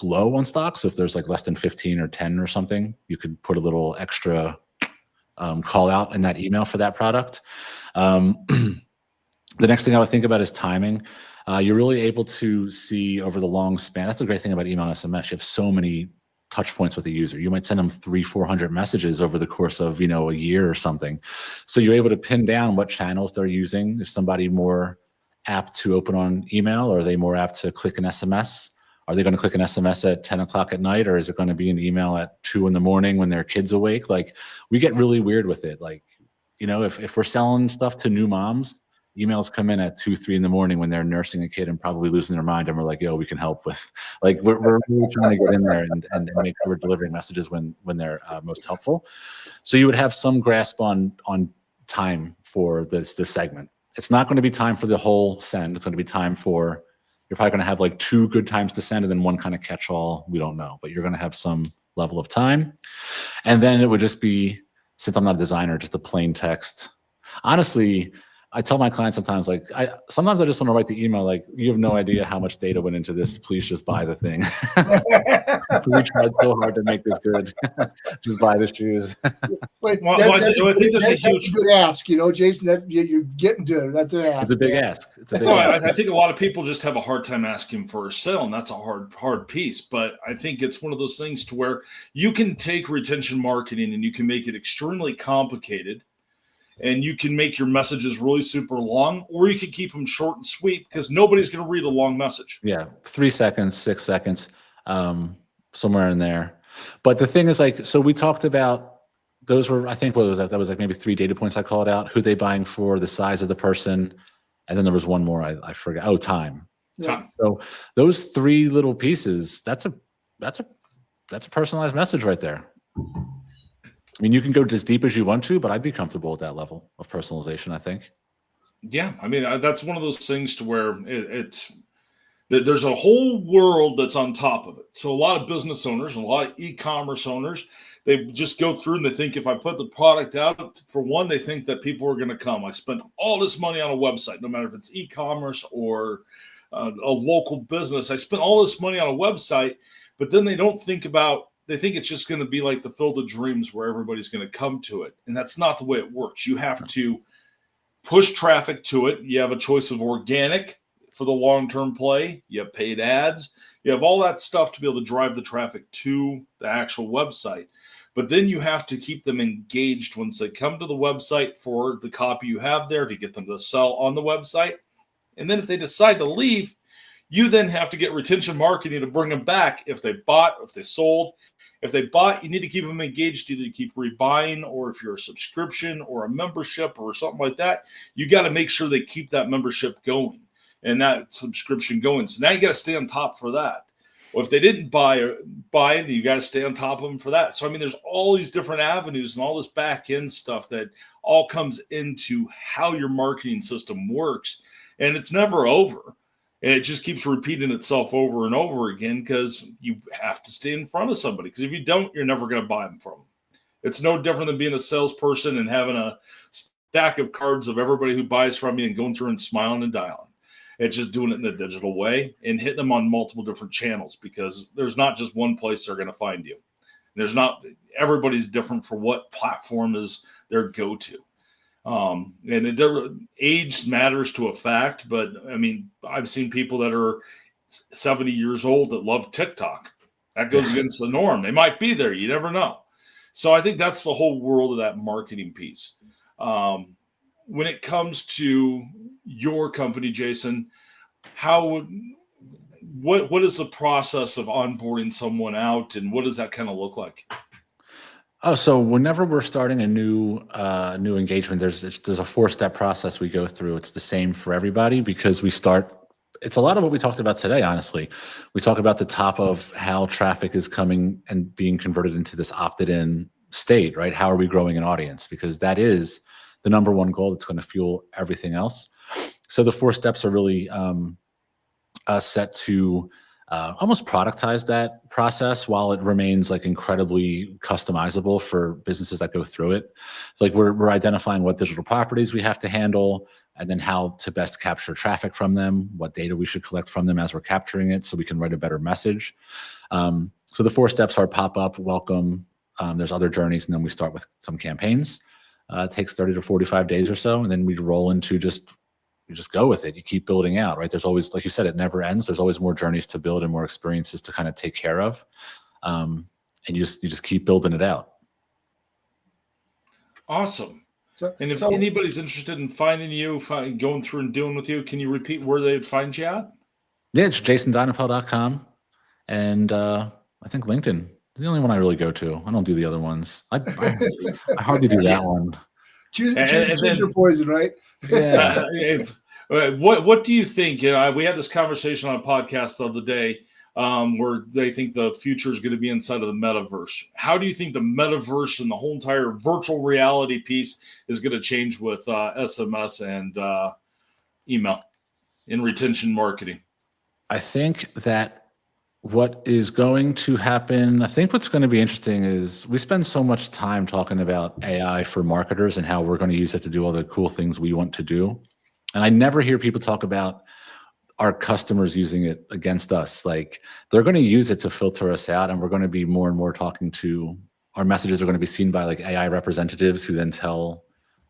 [SPEAKER 2] low on stock. So if there's like less than 15 or 10 or something, you could put a little extra call out in that email for that product. The next thing I would think about is timing. You're really able to see over the long span. That's the great thing about email and SMS. You have so many touch points with the user. You might send them 300-400 messages over the course of, a year or something. So you're able to pin down what channels they're using. Is somebody more apt to open on email, or are they more apt to click an SMS? Are they going to click an SMS at 10 o'clock at night, or is it going to be an email at 2 in the morning when their kid's awake? Like, we get really weird with it. Like, if we're selling stuff to new moms, emails come in at 2-3 in the morning when they're nursing a kid and probably losing their mind, and we're like, yo, we can help with, like, we're really trying to get in there and make sure we're delivering messages when they're most helpful. So you would have some grasp on time for this segment. It's not going to be time for the whole send. It's going to be time for, you're probably going to have like 2 good times to send and then one kind of catch all. We don't know, but you're going to have some level of time. And then it would just be, since I'm not a designer, just a plain text. Honestly, I tell my clients sometimes, like, sometimes I just want to write the email, like, you have no idea how much data went into this. Please just buy the thing. We tried so hard to make this good. Just buy the shoes.
[SPEAKER 3] That's a good ask, Jason. That you're getting to it. That's an ask.
[SPEAKER 2] It's a big ask. It's a big ask.
[SPEAKER 1] I think a lot of people just have a hard time asking for a sale, and that's a hard piece. But I think it's one of those things to where you can take retention marketing and you can make it extremely complicated. And you can make your messages really super long, or you can keep them short and sweet, because nobody's going to read a long message.
[SPEAKER 2] Yeah, 3 seconds, 6 seconds, somewhere in there. But the thing is, like, so we talked about, those were, I think, what was that? That was like maybe 3 data points I called out. Who they buying for, the size of the person, and then there was one more I forgot. Oh, time.
[SPEAKER 1] Time.
[SPEAKER 2] So those 3 little pieces, that's a personalized message right there. I mean, you can go as deep as you want to, but I'd be comfortable at that level of personalization, I think.
[SPEAKER 1] Yeah, I mean, that's one of those things to where there's a whole world that's on top of it. So a lot of business owners and a lot of e-commerce owners, They just go through and they think if I put the product out, for one, they think that people are going to come. I spent all this money on a website, no matter if it's e-commerce or a local business. I spent all this money on a website, but then they don't think about, they think it's just going to be like the Field of Dreams where everybody's going to come to it. And that's not the way it works. You have to push traffic to it. You have a choice of organic for the long-term play. You have paid ads. You have all that stuff to be able to drive the traffic to the actual website. But then you have to keep them engaged once they come to the website for the copy you have there to get them to sell on the website. And then if they decide to leave, you then have to get retention marketing to bring them back if they bought, if they sold. If they bought, you need to keep them engaged, either to keep rebuying, or if you're a subscription or a membership or something like that, you got to make sure they keep that membership going and that subscription going. So now you got to stay on top for that. Well, if they didn't buy, then you got to stay on top of them for that. So, I mean, there's all these different avenues and all this back end stuff that all comes into how your marketing system works. And it's never over. And it just keeps repeating itself over and over again because you have to stay in front of somebody. Because if you don't, you're never going to buy them from them. It's no different than being a salesperson and having a stack of cards of everybody who buys from you and going through and smiling and dialing. It's just doing it in a digital way and hitting them on multiple different channels, because there's not just one place they're going to find you. There's not, everybody's different for what platform is their go-to. And age matters to a fact, but I mean, I've seen people that are 70 years old that love TikTok. That goes against the norm. They might be there. You never know. So I think that's the whole world of that marketing piece. When it comes to your company, Jason, what is the process of onboarding someone out, and what does that kind of look like?
[SPEAKER 2] Oh, so whenever we're starting a new engagement, there's a 4-step process we go through. It's the same for everybody, because we start. It's a lot of what we talked about today, honestly. We talk about the top of how traffic is coming and being converted into this opted-in state, right? How are we growing an audience? Because that is the number one goal that's going to fuel everything else. So the 4 steps are really set to almost productize that process while it remains like incredibly customizable for businesses that go through it. It's like we're identifying what digital properties we have to handle, and then how to best capture traffic from them, what data we should collect from them as we're capturing it so we can write a better message. So the 4 steps are pop up, welcome, there's other journeys, and then we start with some campaigns. It takes 30 to 45 days or so, and then we roll into you just go with it. You keep building out, right? There's always, like you said, it never ends. There's always more journeys to build and more experiences to kind of take care of. And you just keep building it out.
[SPEAKER 1] Awesome. And if anybody's interested in finding you, going through and dealing with you, can you repeat where they'd find you at?
[SPEAKER 2] Yeah, it's jasondonapel.com. And I think LinkedIn is the only one I really go to. I don't do the other ones. I hardly do that one.
[SPEAKER 3] Choose your poison, right?
[SPEAKER 2] Yeah.
[SPEAKER 1] What do you think? We had this conversation on a podcast the other day where they think the future is going to be inside of the metaverse. How do you think the metaverse and the whole entire virtual reality piece is going to change with SMS and email in retention marketing?
[SPEAKER 2] I think that what is going to happen, I think what's going to be interesting is we spend so much time talking about AI for marketers and how we're going to use it to do all the cool things we want to do. And I never hear people talk about our customers using it against us. Like, they're going to use it to filter us out, and we're going to be more and more talking to, our messages are going to be seen by like AI representatives who then tell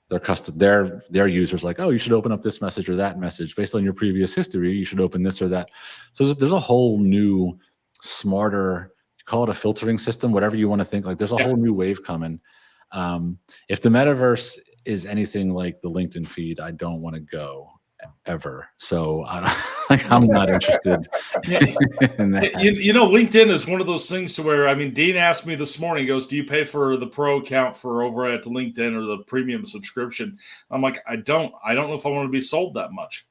[SPEAKER 2] their users like, oh, you should open up this message or that message based on your previous history. You should open this or that. So there's a whole new, smarter, call it a filtering system, whatever you want to think. Like, there's a whole new wave coming. If the metaverse is anything like the LinkedIn feed, I don't want to go ever. So I'm not interested in that.
[SPEAKER 1] LinkedIn is one of those things to where, I mean, Dean asked me this morning, he goes, do you pay for the pro account for over at LinkedIn or the premium subscription? I'm like, I don't know if I want to be sold that much.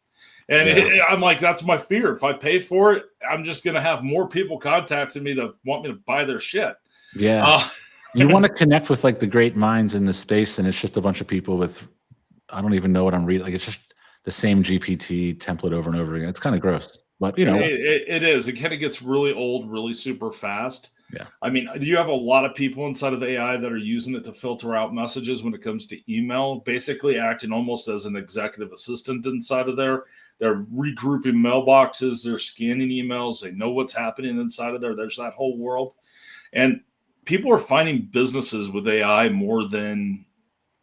[SPEAKER 1] And I'm like, that's my fear. If I pay for it, I'm just going to have more people contacting me to want me to buy their shit.
[SPEAKER 2] Yeah. You want to connect with like the great minds in the space, and it's just a bunch of people with, I don't even know what I'm reading. Like, it's just the same GPT template over and over again. It's kind of gross, but
[SPEAKER 1] it is. It kind of gets really old, really super fast.
[SPEAKER 2] Yeah.
[SPEAKER 1] I mean, you have a lot of people inside of AI that are using it to filter out messages when it comes to email, basically acting almost as an executive assistant inside of there. They're regrouping mailboxes, they're scanning emails, they know what's happening inside of there. There's that whole world. And people are finding businesses with AI more than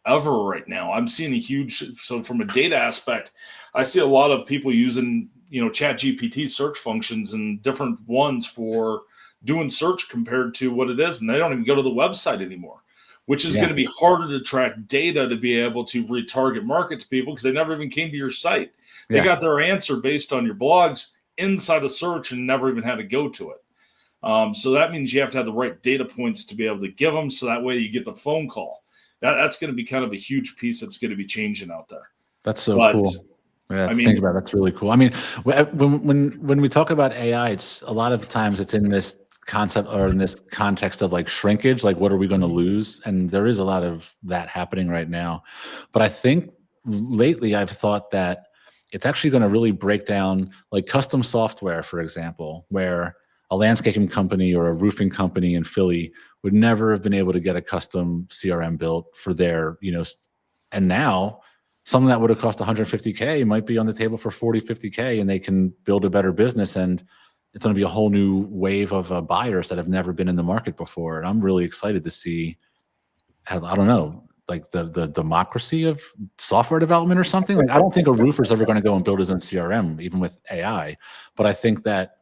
[SPEAKER 1] ever right now. I'm seeing a huge, so from a data aspect, I see a lot of people using, chat GPT search functions and different ones for doing search compared to what it is. And they don't even go to the website anymore, which is going to be harder to track data to be able to retarget market to people because they never even came to your site. They got their answer based on your blogs inside a search and never even had to go to it. So that means you have to have the right data points to be able to give them. So that way you get the phone call. That's going to be kind of a huge piece that's going to be changing out there.
[SPEAKER 2] That's so cool. Yeah, think about it. That's really cool. I mean, when we talk about AI, it's a lot of times it's in this concept or in this context of like shrinkage, like what are we going to lose? And there is a lot of that happening right now. But I think lately I've thought that it's actually going to really break down like custom software, for example, where a landscaping company or a roofing company in Philly would never have been able to get a custom CRM built for their, and now something that would have cost 150K might be on the table for 40, 50K, and they can build a better business. And it's going to be a whole new wave of buyers that have never been in the market before. And I'm really excited to see, I don't know, like the democracy of software development or something. Like, I don't think a roofer is ever going to go and build his own CRM, even with AI. But I think that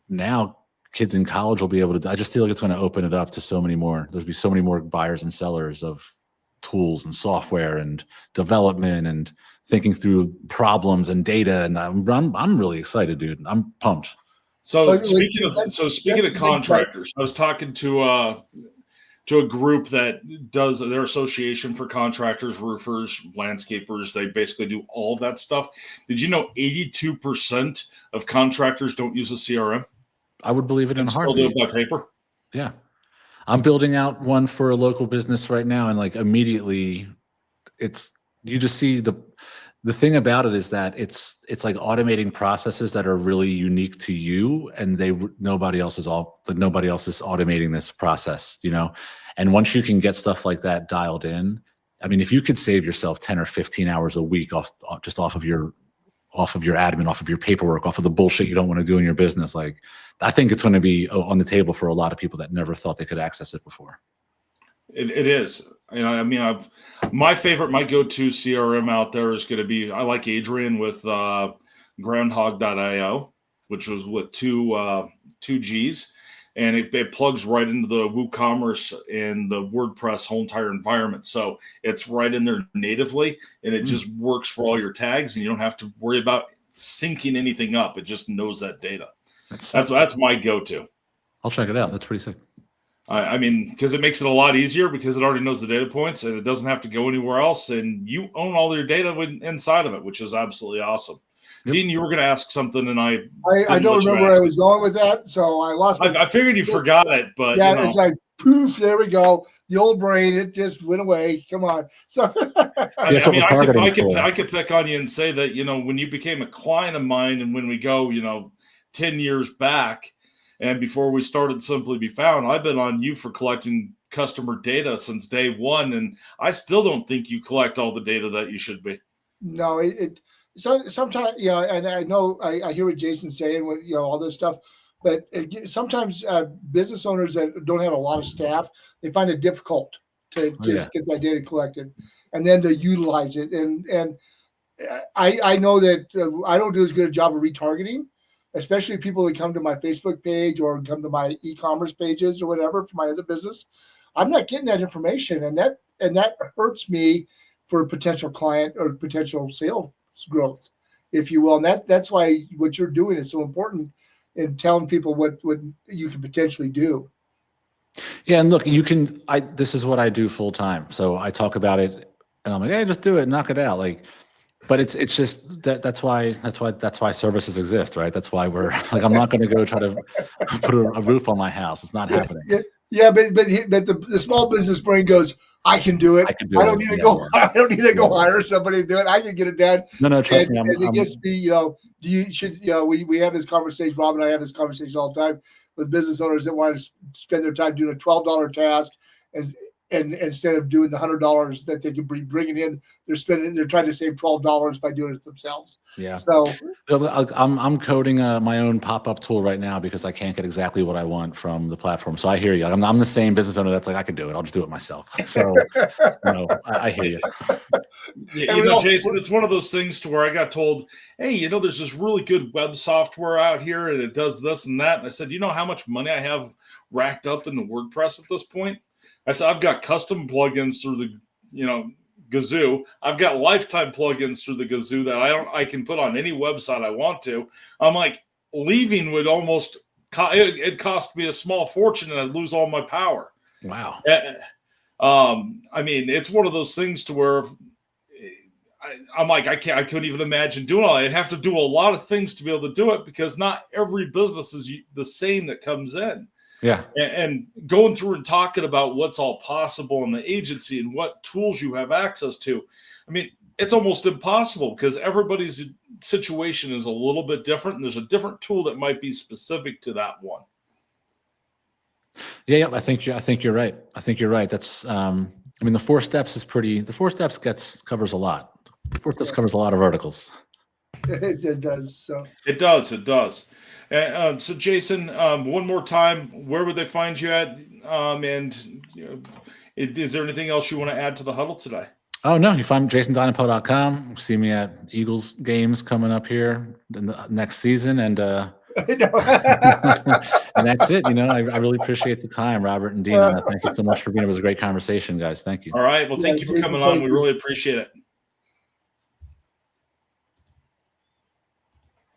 [SPEAKER 2] now kids in college will be able to, I just feel like it's going to open it up to so many more. There'll be so many more buyers and sellers of tools and software and development and thinking through problems and data. And I'm really excited, dude. I'm pumped.
[SPEAKER 1] So speaking of contractors, I was talking to a group that does their association for contractors, roofers, landscapers. They basically do all of that stuff. Did you know 82% of contractors don't use a CRM?
[SPEAKER 2] I would believe it in a heartbeat.
[SPEAKER 1] Still do it by paper.
[SPEAKER 2] Yeah. I'm building out one for a local business right now, and like immediately you just see the thing about it is that it's like automating processes that are really unique to you, and nobody else is automating this process, and once you can get stuff like that dialed in, I mean, if you could save yourself 10 or 15 hours a week off of your admin, off of your paperwork, off of the bullshit you don't want to do in your business, like I think it's going to be on the table for a lot of people that never thought they could access it before.
[SPEAKER 1] It is. I mean, my go-to CRM out there is going to be, I like Adrian with groundhog.io, which was with two G's, and it plugs right into the WooCommerce and the WordPress whole entire environment. So it's right in there natively, and it just works for all your tags, and you don't have to worry about syncing anything up. It just knows that data. That's my go-to.
[SPEAKER 2] I'll check it out. That's pretty sick.
[SPEAKER 1] I mean, because it makes it a lot easier because it already knows the data points and it doesn't have to go anywhere else. And you own all your data inside of it, which is absolutely awesome. Yep. Dean, you were going to ask something, and I
[SPEAKER 3] don't remember where I was going with that, so I lost.
[SPEAKER 1] I figured you forgot it, but
[SPEAKER 3] yeah, it's like poof, there we go. The old brain, it just went away. Come on. So
[SPEAKER 1] I could pick on you and say that when you became a client of mine, and when we go 10 years back. And before we started Simply Be Found, I've been on you for collecting customer data since day one, and I still don't think you collect all the data that you should be.
[SPEAKER 3] No, sometimes, and I know I hear what Jason's saying, all this stuff, but sometimes business owners that don't have a lot of staff, they find it difficult to just get that data collected and then to utilize it. And I know that I don't do as good a job of retargeting, especially people that come to my Facebook page or come to my e-commerce pages or whatever for my other business. I'm not getting that information, and that hurts me for a potential client or potential sales growth, if you will. And that's why what you're doing is so important in telling people what you can potentially do.
[SPEAKER 2] Yeah, and look, this is what I do full time. So I talk about it, and I'm like, hey, just do it, knock it out, like. But it's just that's why services exist, right? That's why we're like, I'm not going to go try to put a roof on my house. It's not happening.
[SPEAKER 3] Yeah, but the small business brain goes, I can do it.
[SPEAKER 2] I can do
[SPEAKER 3] I don't
[SPEAKER 2] it.
[SPEAKER 3] need to
[SPEAKER 2] Yeah,
[SPEAKER 3] go.
[SPEAKER 2] yeah.
[SPEAKER 3] I don't need to go hire somebody to do it. I can get it done.
[SPEAKER 2] No, trust me.
[SPEAKER 3] And it gets me, we have this conversation. Rob and I have this conversation all the time with business owners that want to spend their time doing a $12 task, and instead of doing the $100 that they could be bringing in, they're trying to save $12 by doing it themselves.
[SPEAKER 2] Yeah.
[SPEAKER 3] So
[SPEAKER 2] I'm coding my own pop-up tool right now because I can't get exactly what I want from the platform. So I hear you. I'm the same business owner that's like, I can do it. I'll just do it myself. So I hear you.
[SPEAKER 1] Jason, it's one of those things to where I got told, hey, there's this really good web software out here and it does this and that. And I said, you know how much money I have racked up in the WordPress at this point? I said, I've got custom plugins through the, Gazoo. I've got lifetime plugins through the Gazoo that I can put on any website I want to. I'm like, leaving would almost, it cost me a small fortune and I'd lose all my power.
[SPEAKER 2] Wow.
[SPEAKER 1] I mean, it's one of those things to where I'm like, I couldn't even imagine doing all that. I'd have to do a lot of things to be able to do it because not every business is the same that comes in.
[SPEAKER 2] Yeah.
[SPEAKER 1] And going through and talking about what's all possible in the agency and what tools you have access to. I mean, it's almost impossible because everybody's situation is a little bit different. And there's a different tool that might be specific to that one.
[SPEAKER 2] Yeah. I think you're right. That's, the 4 steps the 4 steps covers a lot. The 4 steps covers a lot of verticals.
[SPEAKER 3] It does. So
[SPEAKER 1] it does. So Jason, one more time, where would they find you at? Is there anything else you want to add to the huddle today?
[SPEAKER 2] Oh, no, you find jasondonapel.com. See me at Eagles games coming up here in the next season. And, and that's it. I really appreciate the time, Robert and Dina. Thank you so much for being here. It was a great conversation, guys. Thank you.
[SPEAKER 1] All right. Well, thank you for coming on. We really appreciate it.